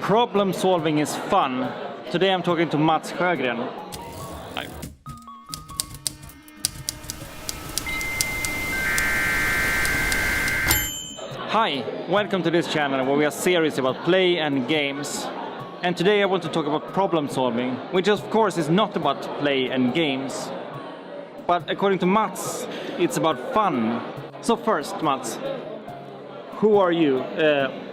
Problem solving is fun. Today I'm talking to Mats Sjögren. Hi. Hi, welcome to this channel where we are serious about play and games. And today I want to talk about problem solving, which of course is not about play and games. But according to Mats, it's about fun. So first, Mats, who are you?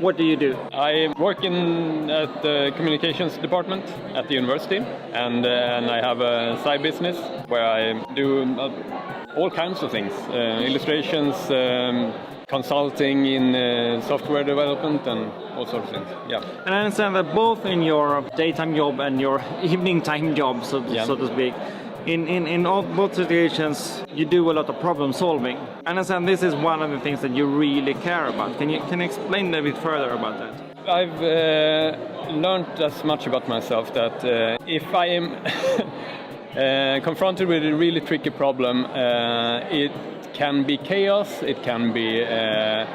What do you do? I work at the communications department at the university, and I have a side business where I do all kinds of things, illustrations, consulting in software development and all sorts of things. Yeah. And I understand that both in your daytime job and your evening time job, so to speak, in both situations, you do a lot of problem solving. I understand this is one of the things that you really care about. Can you explain a bit further about that? I've learned as much about myself that if I am confronted with a really tricky problem, it can be chaos, it can be a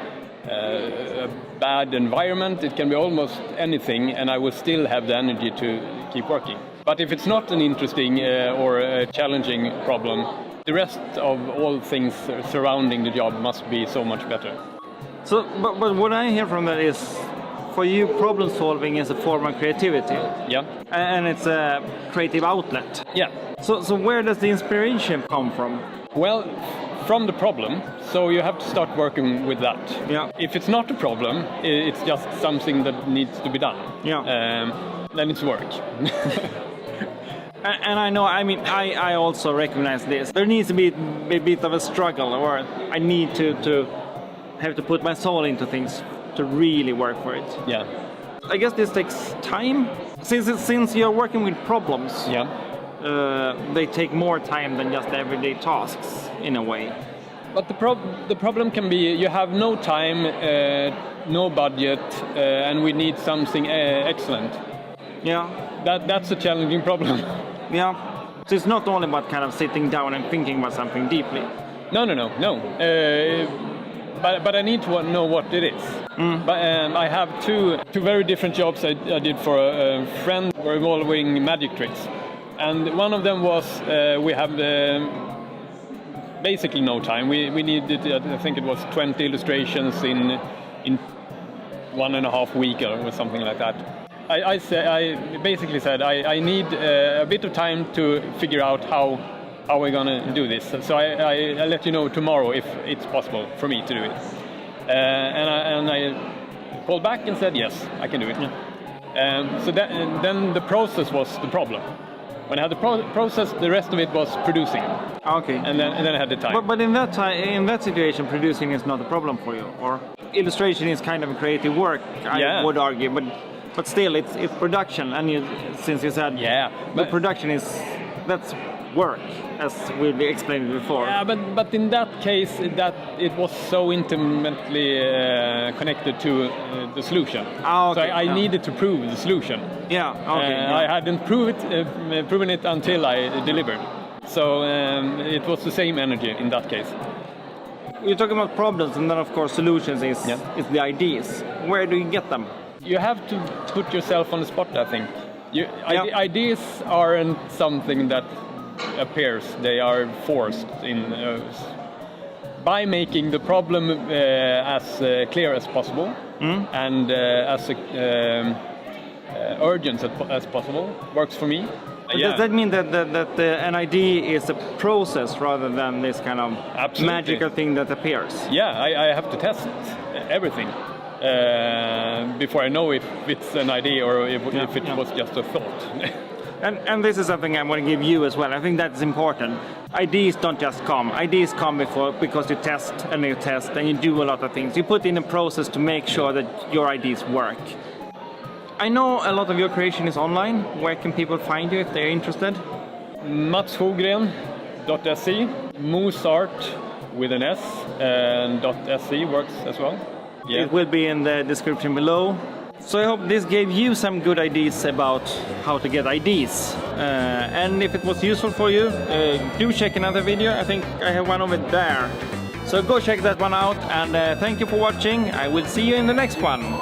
bad environment, it can be almost anything, and I will still have the energy to keep working. But if it's not an interesting or a challenging problem, the rest of all things surrounding the job must be so much better. So, but what I hear from that is, for you, problem solving is a form of creativity. Yeah. And it's a creative outlet. Yeah. So where does the inspiration come from? Well, from the problem, so you have to start working with that. Yeah. If it's not a problem, it's just something that needs to be done. Yeah. Then it's work. And I also recognize this. There needs to be a bit of a struggle, or I need to have to put my soul into things to really work for it. Yeah. I guess this takes time. Since you're working with problems, yeah. They take more time than just everyday tasks, in a way. But the problem can be you have no time, no budget, and we need something excellent. Yeah. That's a challenging problem. Yeah. So it's not only about kind of sitting down and thinking about something deeply. No. But I need to know what it is. But I have two very different jobs I did for a friend involving magic tricks. And one of them was we have basically no time. We needed, I think it was 20 illustrations in 1.5 weeks or something like that. I basically said I need a bit of time to figure out how we're gonna do this. So I'll let you know tomorrow if it's possible for me to do it. And I called back and said yes, I can do it. Yeah. So then the process was the problem. When I had the process, the rest of it was producing. Okay. And then I had the time. But in that situation, producing is not a problem for you, or illustration is kind of a creative work. I would argue, but still, it's production. And since you said the production that's work, as we explained before. Yeah, but in that case, that it was so intimately connected to the solution. Okay. So I needed to prove the solution. Yeah. Okay. I hadn't proven it until I delivered. So it was the same energy in that case. You're talking about problems, and then of course solutions is the ideas. Where do you get them? You have to put yourself on the spot, I think. Ideas aren't something that appears, they are forced in by making the problem as clear as possible and as urgent as possible. Works for me. Does that mean that an idea is a process rather than this kind of magical thing that appears? Yeah, I have to test everything before I know if it's an idea or if it was just a thought. And this is something I want to give you as well. I think that's important. Ideas don't just come. Ideas come because you test and you do a lot of things. You put in a process to make sure that your ideas work. I know a lot of your creation is online. Where can people find you if they're interested? Mats Sjögren.se, Mozart with an S, and .se works as well. Yeah. It will be in the description below. So I hope this gave you some good ideas about how to get ideas. And if it was useful for you, do check another video. I think I have one over there. So go check that one out, and thank you for watching. I will see you in the next one.